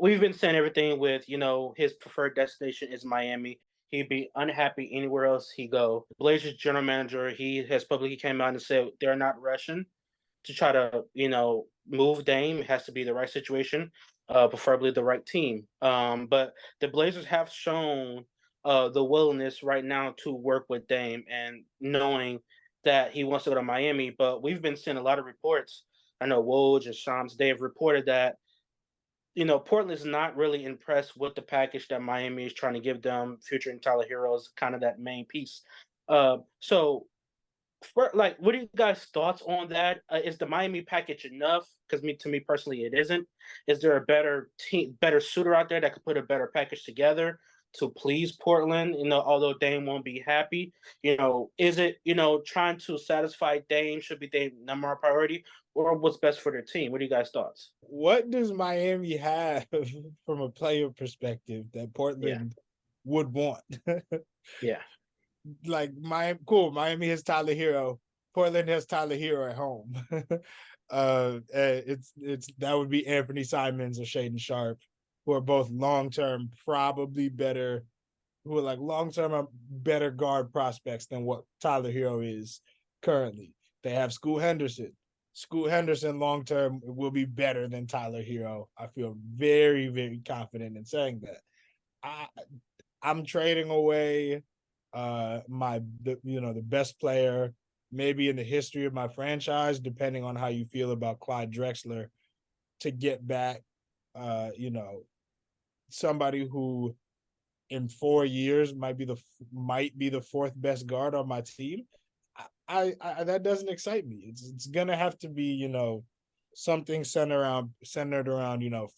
we've been saying everything with, his preferred destination is Miami. He'd be unhappy anywhere else he go. Blazers general manager, he has publicly came out and said they're not rushing to try to, move Dame. It has to be the right situation, preferably the right team. But the Blazers have shown the willingness right now to work with Dame and knowing that he wants to go to Miami. But we've been seeing a lot of reports. I know Woj and Shams, they have reported that Portland's not really impressed with the package that Miami is trying to give them. Featuring Tyler Hero is kind of that main piece. So, what are you guys' thoughts on that? Is the Miami package enough? Because to me personally, it isn't. Is there a better team, better suitor out there that could put a better package together to please Portland? Although Dame won't be happy, is it trying to satisfy Dame should be Dame number one priority, or what's best for their team? What are you guys' thoughts? What does Miami have from a player perspective that Yeah, Portland would want? yeah. Like Miami has Tyler Hero. Portland has Tyler Hero at home. It's that would be Anthony Simons or Shaden Sharp, who are both long term, probably better, who are like long term better guard prospects than what Tyler Hero is currently. They have Scoot Henderson. Scoot Henderson long term will be better than Tyler Hero. I feel very, very confident in saying that. I I'm trading away the best player maybe in the history of my franchise, depending on how you feel about Clyde Drexler, to get back somebody who in 4 years might be the fourth best guard on my team. I that doesn't excite me. It's gonna have to be something centered around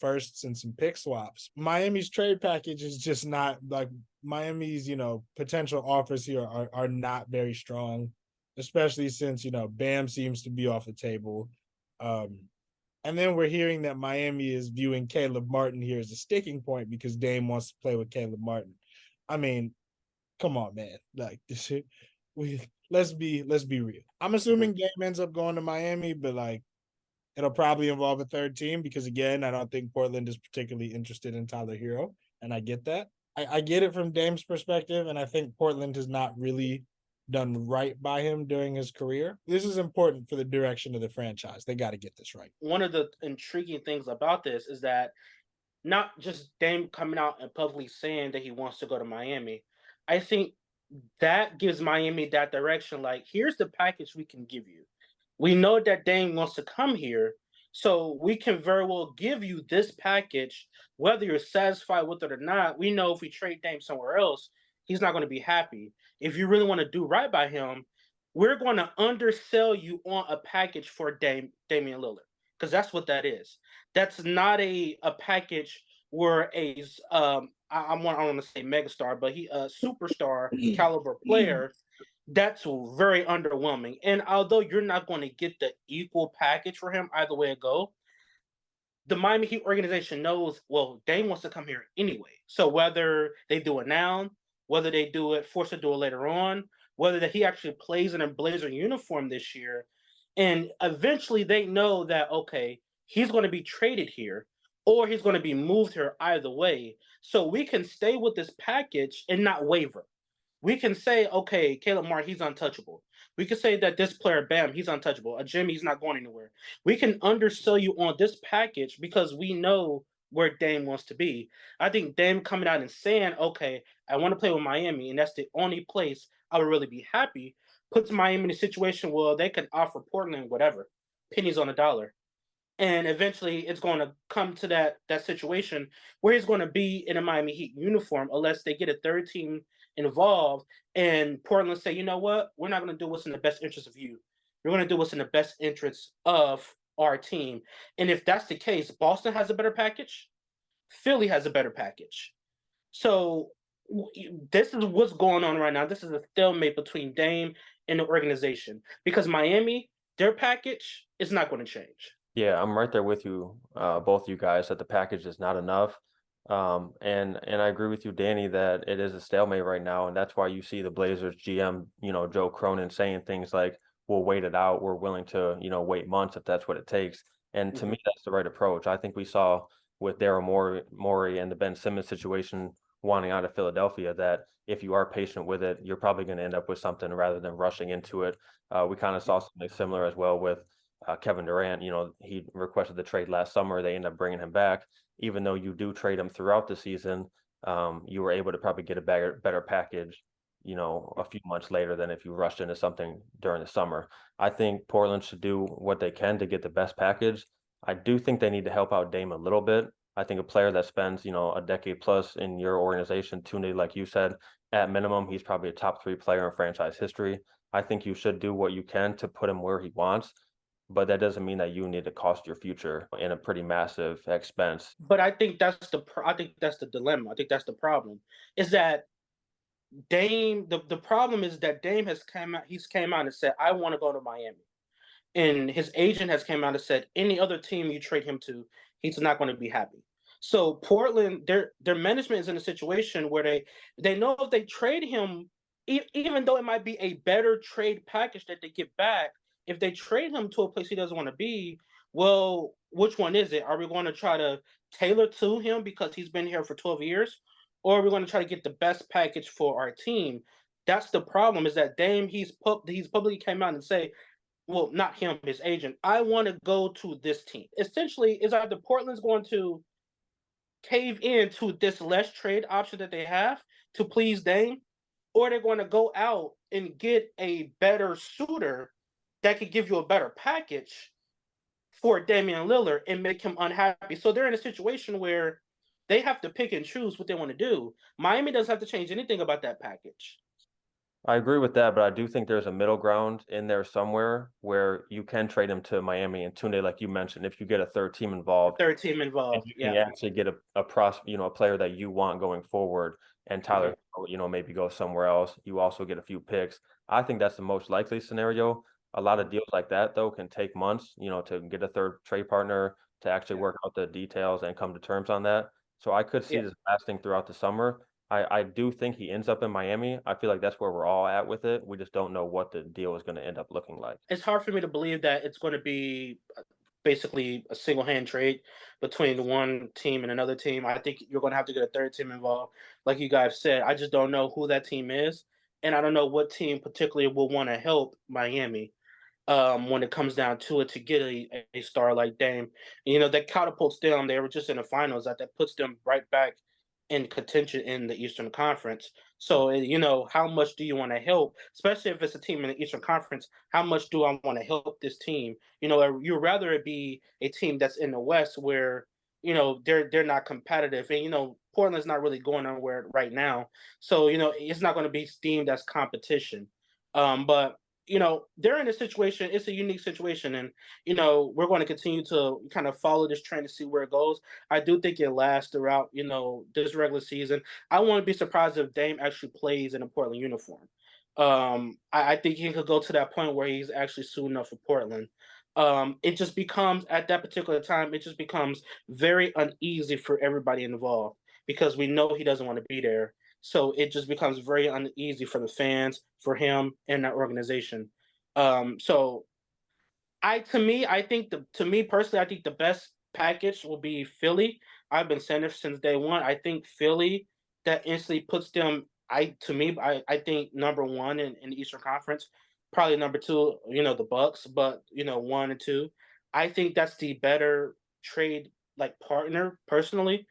firsts and some pick swaps. Miami's trade package is just not like Miami's potential offers here are not very strong, especially since Bam seems to be off the table. And then we're hearing that Miami is viewing Caleb Martin here as a sticking point because Dame wants to play with Caleb Martin. I mean, come on, man. Like this, let's be real. I'm Mhm. assuming Dame ends up going to Miami, but like it'll probably involve a third team because again, I don't think Portland is particularly interested in Tyler Hero, and I get that. I get it from Dame's perspective, and I think Portland has not really done right by him during his career. This is important for the direction of the franchise. They got to get this right. One of the intriguing things about this is that not just Dame coming out and publicly saying that he wants to go to Miami. I think that gives Miami that direction. Like, here's the package we can give you. We know that Dame wants to come here, so we can very well give you this package, whether you're satisfied with it or not. We know if we trade Dame somewhere else, he's not going to be happy. If you really want to do right by him, we're going to undersell you on a package for Damian Lillard, because that's what that is. That's not a package where I want to say megastar, but he a superstar caliber player. That's very underwhelming. And although you're not going to get the equal package for him either way it go, the Miami Heat organization knows, well, Dame wants to come here anyway. So whether they do it now, whether they do it, force to do it later on, whether that he actually plays in a Blazer uniform this year, and eventually they know that, okay, he's going to be traded here or he's going to be moved here either way. So we can stay with this package and not waver. We can say, okay, Caleb Martin, he's untouchable. We can say that this player, Bam, he's untouchable. A Jimmy, he's not going anywhere. We can undersell you on this package because we know where Dame wants to be. I think Dame coming out and saying, okay, I want to play with Miami, and that's the only place I would really be happy, puts Miami in a situation where they can offer Portland whatever, pennies on a dollar. And eventually it's going to come to that situation where he's going to be in a Miami Heat uniform unless they get a third team involved and Portland say, you know what, we're not going to do what's in the best interest of you. We're going to do what's in the best interest of our team. And if that's the case, Boston has a better package, Philly has a better package. So this is what's going on right now. This is a stalemate between Dame and the organization because Miami, their package is not going to change. Yeah, I'm right there with you, both of you guys, that the package is not enough. And I agree with you, Danny, that it is a stalemate right now, and that's why you see the Blazers GM, Joe Cronin saying things like, "We'll wait it out. We're willing to, wait months if that's what it takes." And to me, Mhm. that's the right approach. I think we saw with Daryl Morey and the Ben Simmons situation wanting out of Philadelphia, that if you are patient with it, you're probably going to end up with something rather than rushing into it. We kind of saw something similar as well with Kevin Durant. You know, he requested the trade last summer. They ended up bringing him back. Even though you do trade him throughout the season, you were able to probably get a better package, you know, a few months later than if you rushed into something during the summer. I think Portland should do what they can to get the best package. I do think they need to help out Dame a little bit. I think a player that spends, you know, a decade plus in your organization, Tunde, like you said, at minimum, he's probably a top 3 player in franchise history. I think you should do what you can to put him where he wants, but that doesn't mean that you need to cost your future in a pretty massive expense. But I think I think that's the dilemma. I think that's the problem. Is that the problem is that Dame came out and said, I want to go to Miami. And his agent has came out and said any other team you trade him to, he's not going to be happy. So Portland, their management is in a situation where they know if they trade him, even though it might be a better trade package that they get back, if they trade him to a place he doesn't want to be, well, which one is it? Are we going to try to tailor to him because he's been here for 12 years, or are we going to try to get the best package for our team? That's the problem. Is that Dame? He's publicly came out and say, well, not him, his agent, I want to go to this team. Essentially, is either Portland's going to cave into this less trade option that they have to please Dame, or they're going to go out and get a better suitor that could give you a better package for Damian Lillard and make him unhappy. So they're in a situation where they have to pick and choose what they want to do. Miami doesn't have to change anything about that package. I agree with that, but I do think there's a middle ground in there somewhere where you can trade him to Miami and Tunde, like you mentioned, if you get a third team involved. Third team And involved, you yeah. can actually get a player that you want going forward, and Tyler, you know, maybe go somewhere else. You also get a few picks. I think that's the most likely scenario. A lot of deals like that, though, can take months, you know, to get a third trade partner to actually work out the details and come to terms on that. So I could see this lasting throughout the summer. I do think he ends up in Miami. I feel like that's where we're all at with it. We just don't know what the deal is going to end up looking like. It's hard for me to believe that it's going to be basically a single hand trade between one team and another team. I think you're going to have to get a third team involved, like you guys said. I just don't know who that team is, and I don't know what team particularly will want to help Miami when it comes down to it to get a star like Dame. You know, that catapults them. They were just in the finals. That puts them right back in contention in the Eastern Conference. So, you know, how much do you want to help, especially if it's a team in the Eastern Conference? How much do I want to help this team? You know, you'd rather it be a team that's in the West where, you know, they're not competitive, and you know, Portland's not really going anywhere right now. So, you know, it's not going to be deemed as competition. But you know, they're in a situation. It's a unique situation, and you know, we're going to continue to kind of follow this trend to see where it goes. I do think it lasts throughout, you know, this regular season. I wouldn't be surprised if Dame actually plays in a Portland uniform. I think he could go to that point where he's actually suiting up for Portland. It just becomes at that particular time, it just becomes very uneasy for everybody involved because we know he doesn't want to be there. So it just becomes very uneasy for the fans, for him, and that organization. So I think to me personally, I think the best package will be Philly. I've been saying this since day one. I think Philly that instantly puts them. I think number one in the Eastern Conference, probably number two. You know, the Bucks, but you know, one and two. I think that's the better trade like partner personally.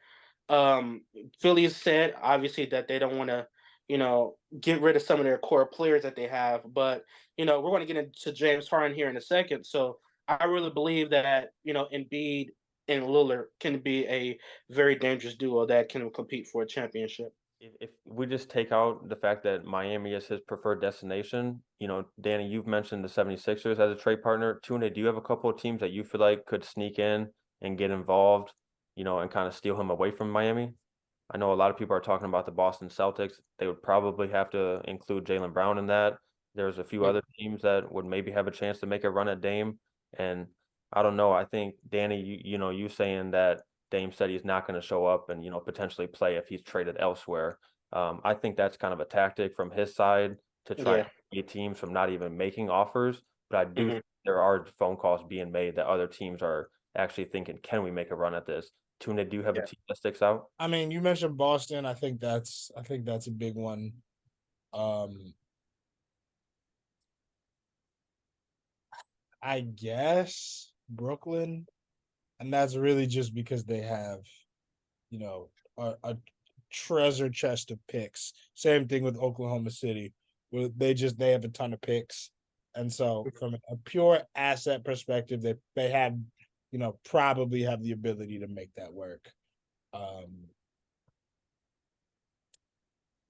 Um, Philly has said obviously that they don't want to, you know, get rid of some of their core players that they have, but you know, we're going to get into James Harden here in a second. So I really believe that you know Embiid and Lillard can be a very dangerous duo that can compete for a championship. If we just take out the fact that Miami is his preferred destination, you know, Danny, you've mentioned the 76ers as a trade partner. Tune, do you have a couple of teams that you feel like could sneak in and get involved, you know, and kind of steal him away from Miami? I know a lot of people are talking about the Boston Celtics. They would probably have to include Jaylen Brown in that. There's a few other teams that would maybe have a chance to make a run at Dame. And I don't know. I think, Danny, you know, you saying that Dame said he's not going to show up and, you know, potentially play if he's traded elsewhere. I think that's kind of a tactic from his side to try to get teams from not even making offers. But I do think there are phone calls being made that other teams are actually thinking, can we make a run at this? Tuna, do you have a Yeah. team that sticks out? I mean, you mentioned Boston. I think that's a big one. I guess Brooklyn, and that's really just because they have, a treasure chest of picks. Same thing with Oklahoma City, where they have a ton of picks, and so from a pure asset perspective, they have, probably have the ability to make that work.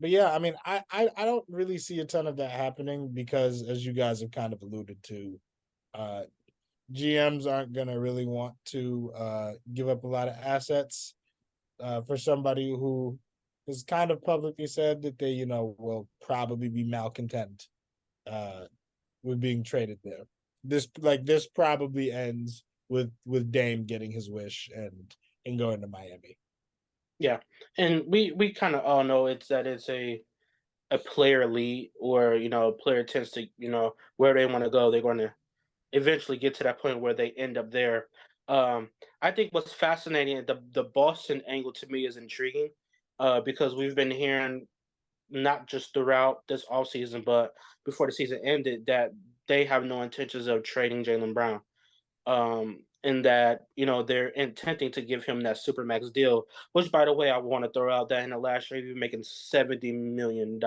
But yeah, I mean, I don't really see a ton of that happening because, as you guys have kind of alluded to, uh, GMs aren't gonna really want to give up a lot of assets for somebody who has kind of publicly said that they, will probably be malcontent uh, with being traded there. This probably ends with Dame getting his wish and going to Miami. Yeah, and we kind of all know it's a player lead, or a player tends to where they want to go, they're going to eventually get to that point where they end up there. I think what's fascinating, the Boston angle to me is intriguing, because we've been hearing not just throughout this offseason, but before the season ended, that they have no intentions of trading Jaylen Brown. And that they're intending to give him that supermax deal. Which, by the way, I want to throw out that in the last year he was making $70 million.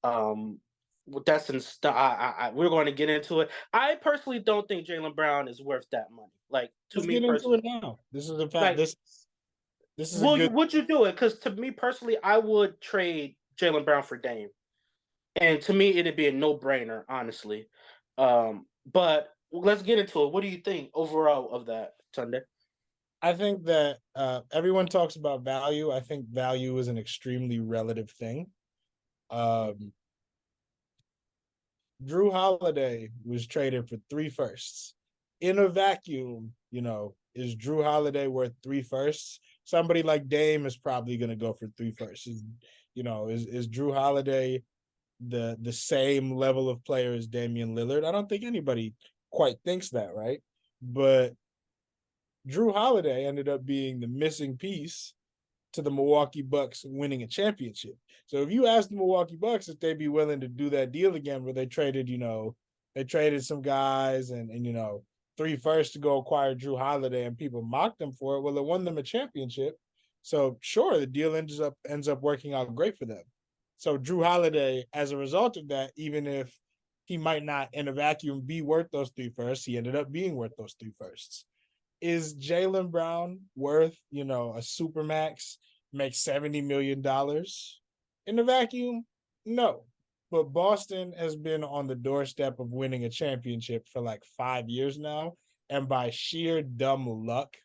Um, that's in we're going to get into it. I personally don't think Jaylen Brown is worth that money. Like, to Let's me get into personally, it now. This is a fact. like, This is a will you good. would you do it? Because to me personally, I would trade Jaylen Brown for Dame, and to me it'd be a no brainer, honestly. But let's get into it. What do you think overall of that, Sunday? I think that everyone talks about value. I think value is an extremely relative thing. Um, Drew Holiday was traded for 3 firsts. In a vacuum, is Drew Holiday worth 3 firsts? Somebody like Dame is probably going to go for 3 firsts. Is Drew Holiday the same level of player as Damian Lillard? I don't think anybody quite thinks that, right? But Drew Holiday ended up being the missing piece to the Milwaukee Bucks winning a championship. So if you ask the Milwaukee Bucks if they'd be willing to do that deal again where they traded some guys and 3 firsts to go acquire Drew Holiday and people mocked them for it, well, it won them a championship. So sure, the deal ends up working out great for them. So Drew Holiday, as a result of that, even if he might not in a vacuum be worth those 3 firsts, he ended up being worth those 3 firsts. Is Jaylen Brown worth, a supermax, make $70 million in the vacuum? No. But Boston has been on the doorstep of winning a championship for like 5 years now. And by sheer dumb luck,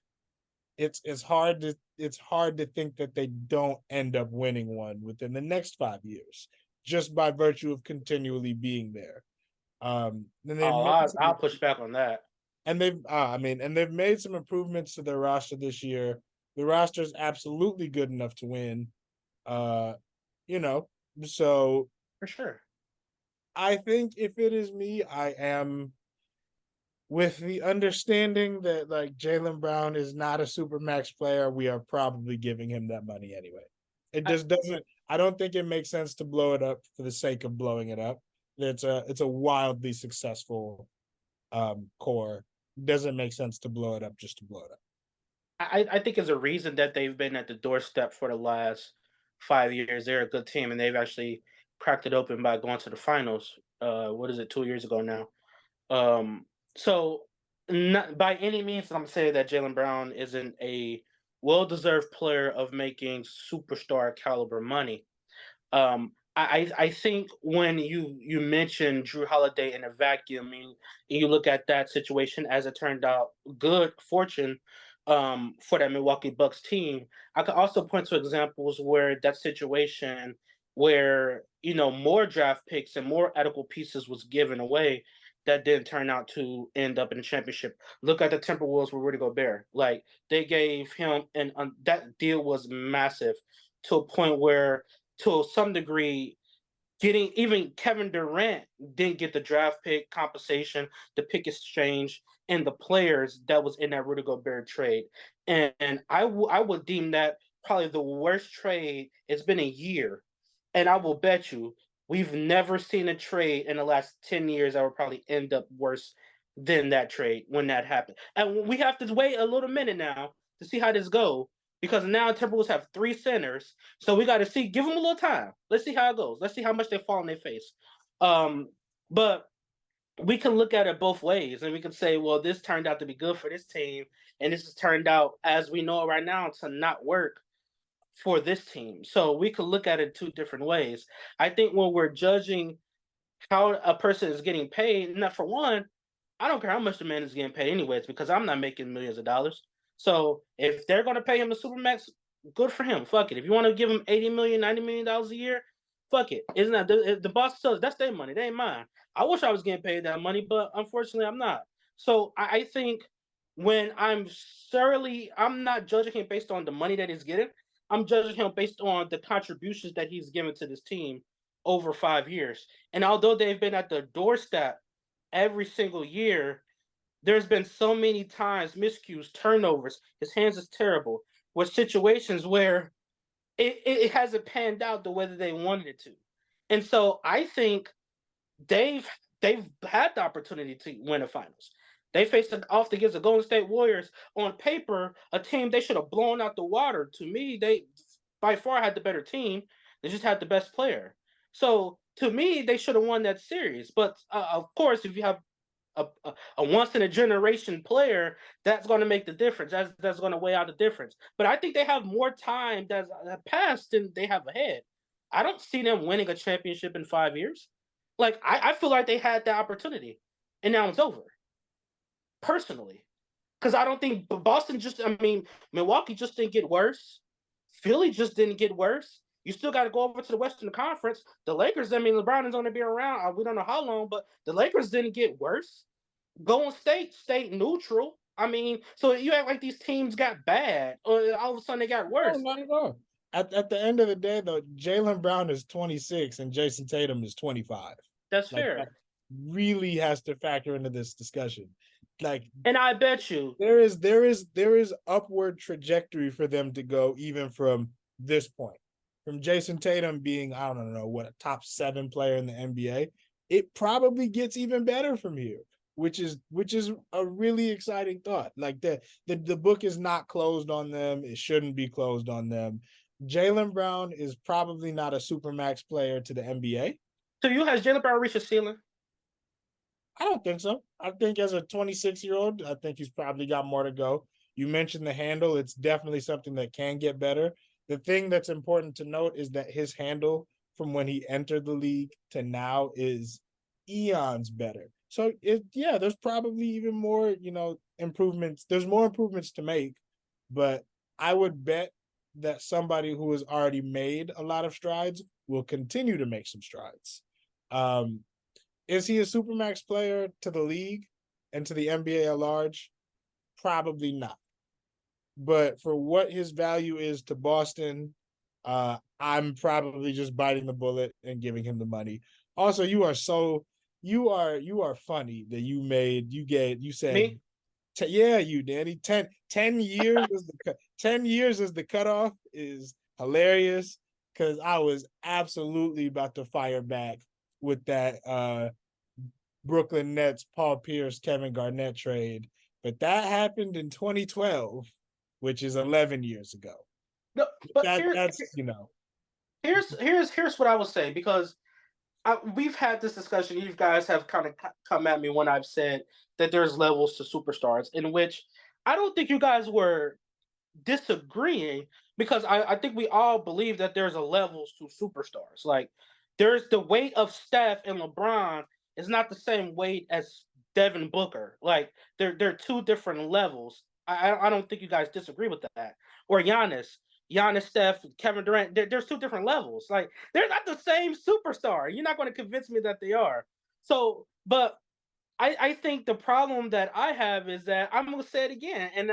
it's hard to think that they don't end up winning one within the next 5 years, just by virtue of continually being there. Then they've Oh, made I'll push back on that. and they've made some improvements to their roster this year. The roster is absolutely good enough to win. Uh, you know, so For sure. I think if it is me, I am with the understanding that like Jaylen Brown is not a super max player. We are probably giving him that money anyway. It just doesn't. I don't think it makes sense to blow it up for the sake of blowing it up. It's a wildly successful core. Doesn't make sense to blow it up just to blow it up. I think there's a reason that they've been at the doorstep for the last 5 years. They're a good team, and they've actually cracked it open by going to the finals. What is it, 2 years ago now? So not by any means I'm saying that Jaylen Brown isn't a well-deserved player of making superstar caliber money. I think when you mention Drew Holiday in a vacuum, and you look at that situation as it turned out, good fortune for that Milwaukee Bucks team. I could also point to examples where that situation, where more draft picks and more adequate pieces was given away, that didn't turn out to end up in the championship. Look at the Timberwolves with Rudy Gobert. Like, they gave him, and that deal was massive, to a point where, to some degree, getting even Kevin Durant didn't get the draft pick compensation, the pick exchange. and the players that was in that Rudy Gobert trade. And I would deem that probably the worst trade. It's been a year, and I will bet you we've never seen a trade in the last 10 years that would probably end up worse than that trade when that happened. And we have to wait a little minute now to see how this go, because now Timberwolves have 3 centers, so we got to see. Give them a little time. Let's see how it goes. Let's see how much they fall on their face. But we can look at it both ways, and we can say, well, this turned out to be good for this team, and this has turned out, as we know right now, to not work for this team. So we could look at it 2 different ways. I think when we're judging how a person is getting paid, now for one, I don't care how much the man is getting paid anyways, because I'm not making millions of dollars. So if they're going to pay him a supermax, good for him. Fuck it. If you want to give him 80 million, $90 million a year, fuck it. Isn't that the boss sells? That's their money. They ain't mine. I wish I was getting paid that money, but unfortunately I'm not. So I think when I'm not judging him based on the money that he's getting. I'm judging him based on the contributions that he's given to this team over 5 years. And although they've been at the doorstep every single year, there's been so many times miscues, turnovers. His hands is terrible with situations where it hasn't panned out the way that they wanted it to. And so I think they've had the opportunity to win the finals. They faced off against the Golden State Warriors, on paper, a team they should have blown out the water. To me, they by far had the better team. They just had the best player. So to me, they should have won that series. But of course, if you have a once in a generation player, that's going to make the difference. That's going to weigh out the difference. But I think they have more time that's passed than they have ahead. I don't see them winning a championship in 5 years. Like I feel like they had the opportunity, and now it's over. Personally, because I don't think Boston just. I mean, Milwaukee just didn't get worse. Philly just didn't get worse. You still got to go over to the Western Conference. The Lakers. I mean, LeBron is going to be around. We don't know how long, but the Lakers didn't get worse. Golden State stayed neutral. I mean, so you act like these teams got bad, or all of a sudden they got worse. No, not at all. At the end of the day, though, Jaylen Brown is 26 and Jason Tatum is 25. That's fair. That really has to factor into this discussion. And I bet you there is upward trajectory for them to go, even from this point. From Jason Tatum being, I don't know, what, a top 7 player in the NBA, it probably gets even better from here, which is a really exciting thought. Like the book is not closed on them. It shouldn't be closed on them. Jaylen Brown is probably not a supermax player to the NBA. So has Jaylen Brown reached a ceiling? I don't think so. I think as a 26-year-old, I think he's probably got more to go. You mentioned the handle. It's definitely something that can get better. The thing that's important to note is that his handle from when he entered the league to now is eons better. So there's probably even more, improvements. There's more improvements to make, but I would bet that somebody who has already made a lot of strides will continue to make some strides. Is he a supermax player to the league and to the NBA at large? Probably not. But for what his value is to Boston, I'm probably just biting the bullet and giving him the money. Also, you are funny that you said Me? You, Danny. 10 years is 10 years as the cutoff is hilarious, because I was absolutely about to fire back with that Brooklyn Nets, Paul Pierce, Kevin Garnett trade. But that happened in 2012, which is 11 years ago. No, but here's what I would say, because we've had this discussion. You guys have kind of come at me when I've said that there's levels to superstars, in which I don't think you guys were disagreeing, because I think we all believe that there's a levels to superstars. Like, there's the weight of Steph and LeBron is not the same weight as Devin Booker. Like, they're 2 different levels. I don't think you guys disagree with that. Or Giannis, Steph, Kevin Durant. There's 2 different levels. Like, they're not the same superstar. You're not going to convince me that they are. So, but I think the problem that I have is that I'm going to say it again, and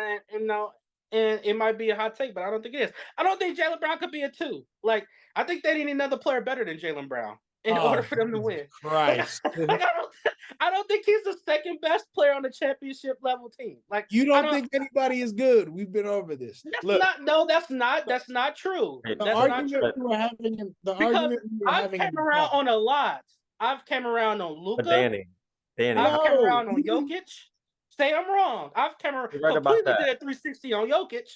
it might be a hot take, but I don't think it is. I don't think Jaylen Brown could be a 2. Like, I think they need another player better than Jaylen Brown. in order for them to Jesus win. Christ. Like, I don't think he's the second best player on the championship level team. Like, You I don't think anybody is good. We've been over this. Look, that's not true. Hey, the That's but- not argument true. but- we were having in the Because argument we were I've having came in the around past. on a lot. I've came around on But Luka. Danny, I've come No, around on you didn't. Jokic. Say I'm wrong. I've come around you're right about completely that. did a 360 on Jokic.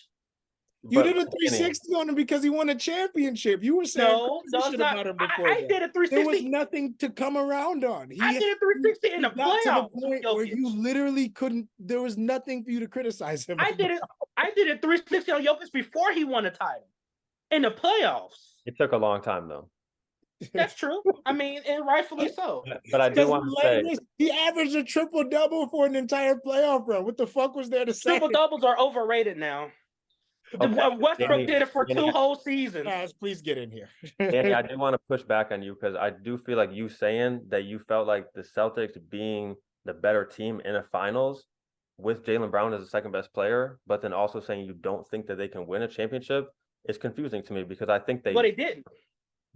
You But did a Danny, 360 on him because he won a championship. You were saying No, crazy it's shit not. about him before I that. did a There was 360. nothing to come around on. I did a 360 in the got to the playoffs with point where Jokic. you literally couldn't. There was nothing for you to criticize him. I did a 360 on Jokic before he won the title in the playoffs. it took a long time though. That's true. I mean, and rightfully so. But I do Because want to say, he averaged a triple double for an entire playoff run. What the fuck was there to say? Triple doubles are overrated now. okay, Westbrook Danny, did it for Danny, 2 whole seasons. Guys, please get in here. Danny, I do want to push back on you because I do feel like you saying that you felt like the Celtics being the better team in a finals with Jaylen Brown as the second best player, but then also saying you don't think that they can win a championship is confusing to me because I think But he didn't.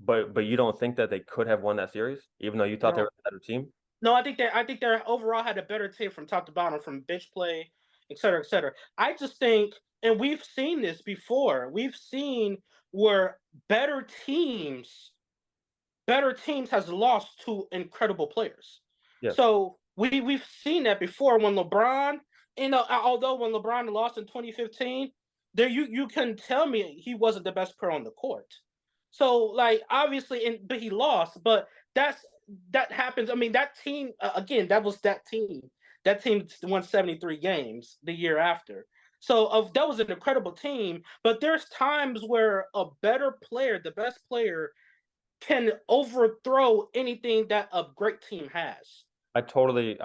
but you don't think that they could have won that series, even though you thought they No. were a better team? No, I think they overall had a better team from top to bottom, from bench play, et cetera, et cetera. I just think, and we've seen this before. We've seen where better teams has lost to incredible players. Yes. So we've seen that before when LeBron, although when LeBron lost in 2015, there you couldn't tell me he wasn't the best player on the court. So like obviously, but he lost. But that happens. I mean, that team again. That was that team. That team won 73 games the year after. So that was an incredible team. But there's times where a better player, the best player, can overthrow anything that a great team has. I totally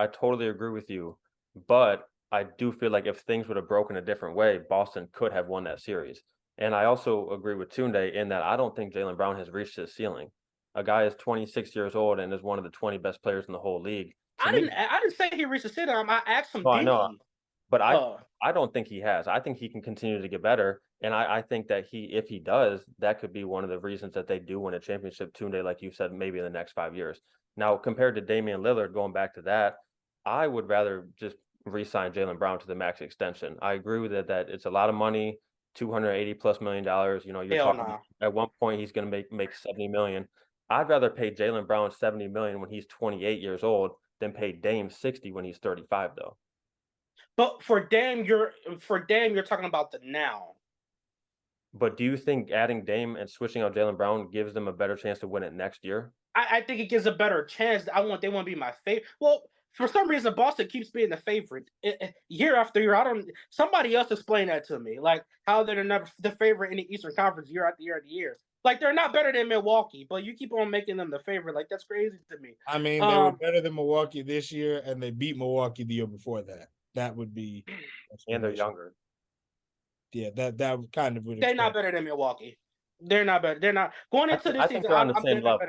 agree with you, but I do feel like if things would have broken a different way, Boston could have won that series. And I also agree with Tunde in that I don't think Jaylen Brown has reached his ceiling. A guy is 26 years old and is one of the 20 best players in the whole league. I didn't say he reached the ceiling. I asked him, I know, but Oh. I don't think he has. I think he can continue to get better. And I think that if he does, that could be one of the reasons that they do win a championship, Tunde, like you said, maybe in the next 5 years. Now, compared to Damian Lillard, going back to that, I would rather just re-sign Jaylen Brown to the max extension. I agree with it that it's a lot of money, $280+ million. You know, you're talking at one point he's going to make $70 million. I'd rather pay Jaylen Brown $70 million when he's 28 years old than pay Dame 60 when he's 35, though. But for Dame, you're talking about the now. But do you think adding Dame and switching out Jaylen Brown gives them a better chance to win it next year? I think it gives a better chance. They want to be my favorite. Well, for some reason, Boston keeps being the favorite year after year. Somebody else explain that to me, like how they're never the favorite in the Eastern Conference year after year after year. Like they're not better than Milwaukee, but you keep on making them the favorite. Like that's crazy to me. I mean, they were better than Milwaukee this year, and they beat Milwaukee the year before that. That would be, and they're younger. Yeah, that kind of would. They're not better than Milwaukee. They're not better. They're not going into this season. They're on the same level.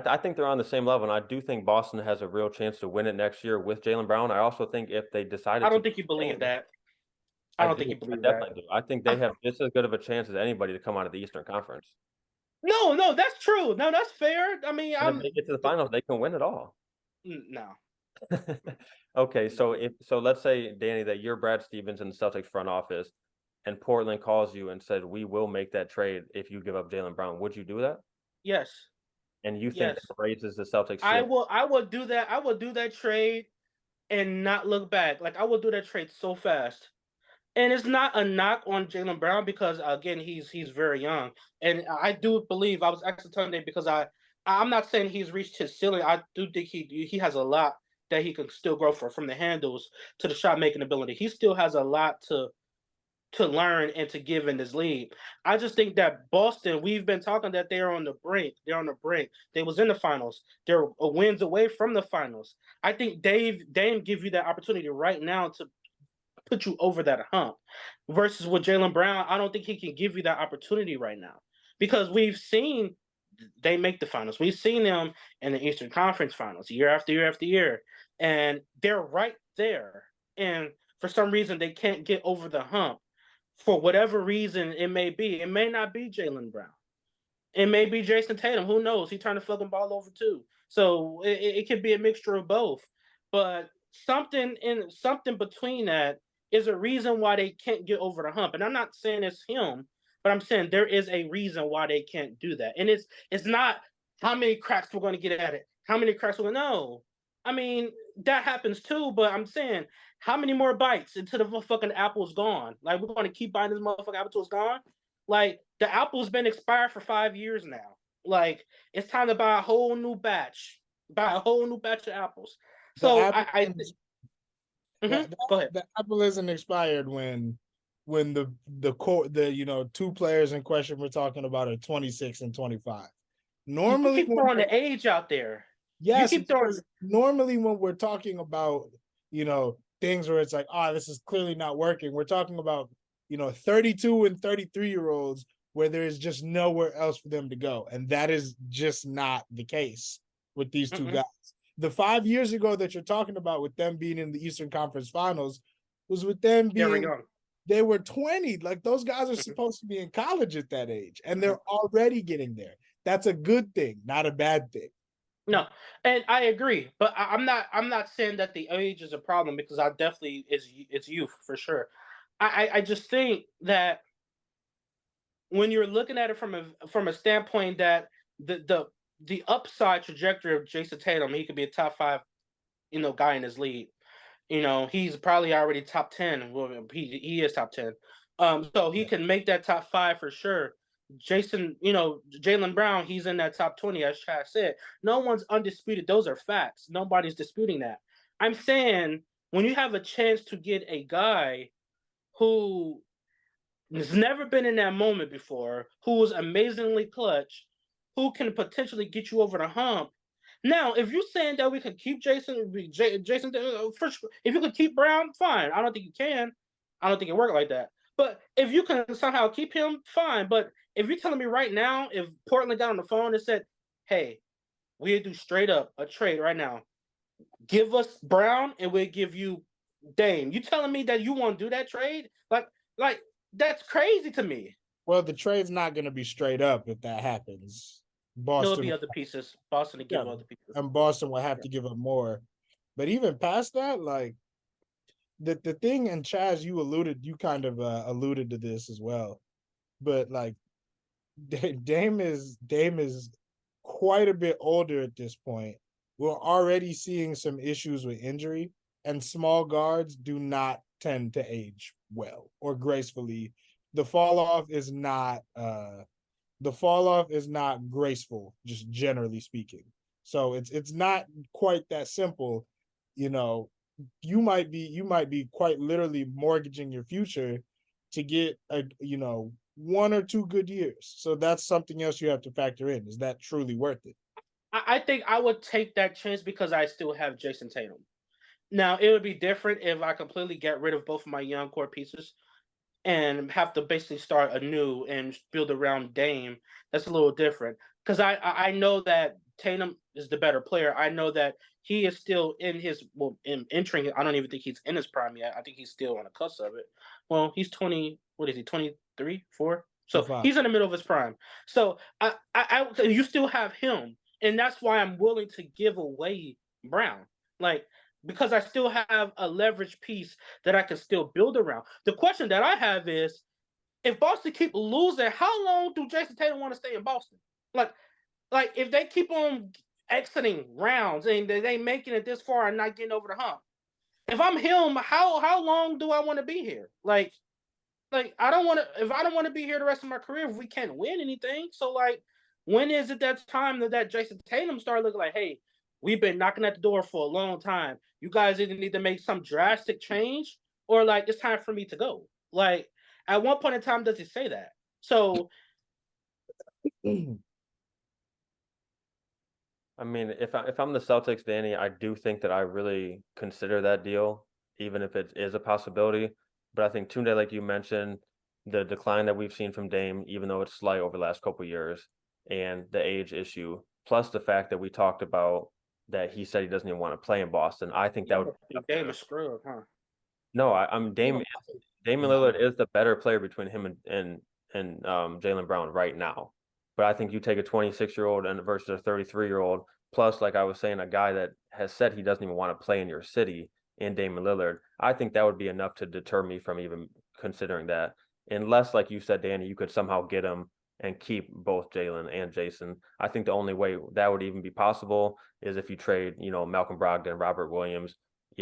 I think they're on the same level, and I do think Boston has a real chance to win it next year with Jaylen Brown. I also think if they decided, I don't think you believe that. I don't think you believe that. I definitely do. I think they have just as good of a chance as anybody to come out of the Eastern Conference. No, that's true. No, that's fair. I mean, if they get to the finals, they can win it all. No. Okay, so let's say, Danny, that you're Brad Stevens in the Celtics front office, and Portland calls you and said, "We will make that trade if you give up Jaylen Brown." Would you do that? Yes. And you think that raises the Celtics? I will do that. I will do that trade and not look back. Like I will do that trade so fast. And it's not a knock on Jaylen Brown because again he's very young, and I do believe I was actually telling them because I'm not saying he's reached his ceiling. I do think he has a lot that he can still grow from the handles to the shot making ability. He still has a lot to learn and to give in this league. I just think that Boston, we've been talking that they're on the brink. They're on the brink. They was in the finals. They're wins away from the finals. I think Dame give you that opportunity right now to put you over that hump. Versus with Jaylen Brown, I don't think he can give you that opportunity right now because we've seen they make the finals. We've seen them in the Eastern Conference Finals year after year after year, and they're right there. And for some reason, they can't get over the hump. For whatever reason it may be, it may not be Jaylen Brown. It may be Jason Tatum. Who knows? He turned the fucking ball over too. So it could be a mixture of both. But something between that is a reason why they can't get over the hump. And I'm not saying it's him, but I'm saying there is a reason why they can't do that. And it's not how many cracks we're going to get at it. How many cracks we're going to know. I mean, that happens too, but I'm saying how many more bites until the motherfucking apple's gone? Like, we're going to keep buying this motherfucking apple until it's gone? Like, the apple's been expired for 5 years now. Like, it's time to buy a whole new batch. Buy a whole new batch of apples. The So apple, go ahead. the apple isn't expired when the two players in question we're talking about are 26 and 25. Normally, you keep throwing the age out there. Yes, you keep throwing. Normally when we're talking about, things where it's like, this is clearly not working, we're talking about, 32 and 33-year-olds where there is just nowhere else for them to go. And that is just not the case with these two guys. The 5 years ago that you're talking about with them being in the Eastern Conference Finals was with them being, they were 20. Like, those guys are supposed to be in college at that age, and they're already getting there. That's a good thing, not a bad thing. No, and I agree, but I'm not saying that the age is a problem, because I definitely it's youth for sure. I just think that when you're looking at it from a standpoint that the upside trajectory of Jason Tatum, he could be a top 5, guy in his league. He's probably already top 10. Well, he is top 10. So he can make that top 5 for sure. Jason, Jaylen Brown, he's in that top 20, as Chad said. No one's undisputed. Those are facts. Nobody's disputing that. I'm saying, when you have a chance to get a guy who has never been in that moment before, who was amazingly clutch, who can potentially get you over the hump. Now, if you're saying that we could keep Jason, first, if you could keep Brown, fine. I don't think you can. I don't think it works like that. But if you can somehow keep him, fine. But if you're telling me right now, if Portland got on the phone and said, hey, we'll do straight up a trade right now, give us Brown and we'll give you Dame. You telling me that you want to do that trade? Like that's crazy to me. Well, the trade's not going to be straight up if that happens. There'll be other pieces. Boston to give other pieces. And Boston will have to give up more. But even past that, like, the thing, and Chaz, you kind of alluded to this as well. But, like, Dame is quite a bit older at this point. We're already seeing some issues with injury, and small guards do not tend to age well or gracefully. The fall off is not graceful, just generally speaking. So it's not quite that simple. You might be quite literally mortgaging your future to get 1 or 2 good years. So that's something else you have to factor in. Is that truly worth it? I think I would take that chance because I still have Jason Tatum. Now, it would be different if I completely get rid of both of my young core pieces and have to basically start anew and build around Dame. That's a little different, because I know that Tatum is the better player. I know that he is still entering. I don't even think he's in his prime yet. I think he's still on the cusp of it. Well, he's 20. What is he? 23, 4. So he's in the middle of his prime. So you still have him, and that's why I'm willing to give away Brown. Like, because I still have a leverage piece that I can still build around. The question that I have is, if Boston keep losing, how long do Jason Tatum want to stay in Boston? Like if they keep on exiting rounds and they making it this far and not getting over the hump, if I'm him, how long do I want to be here? Like I don't want to. If I don't want to be here the rest of my career, if we can't win anything, so like, when is it that's time that Jason Tatum start looking like, hey, we've been knocking at the door for a long time. You guys either need to make some drastic change, or like, it's time for me to go. Like, at one point in time, does he say that? So, I mean, if I'm the Celtics, Danny, I do think that I really consider that deal, even if it is a possibility. But I think, Tunde, like you mentioned, the decline that we've seen from Dame, even though it's slight over the last couple of years, and the age issue, plus the fact that we talked about that he said he doesn't even want to play in Boston. I think that would Dame is screwed, huh? No, I'm Damian Lillard is the better player between him and Jaylen Brown right now. But I think you take a 26-year-old and versus a 33-year-old, plus, like I was saying, a guy that has said he doesn't even want to play in your city in Damian Lillard. I think that would be enough to deter me from even considering that. Unless, like you said, Danny, you could somehow get him and keep both Jalen and Jason. I think the only way that would even be possible is if you trade, Malcolm Brogdon, Robert Williams,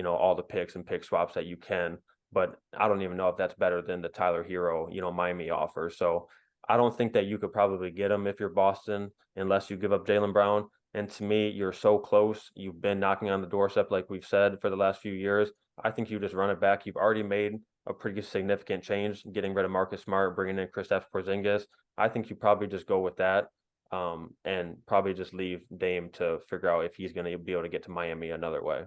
all the picks and pick swaps that you can. But I don't even know if that's better than the Tyler Hero, Miami offer. So I don't think that you could probably get him if you're Boston, unless you give up Jaylen Brown. And to me, you're so close. You've been knocking on the doorstep, like we've said, for the last few years. I think you just run it back. You've already made a pretty significant change, getting rid of Marcus Smart, bringing in Kristaps Porzingis. I think you probably just go with that, and probably just leave Dame to figure out if he's going to be able to get to Miami another way.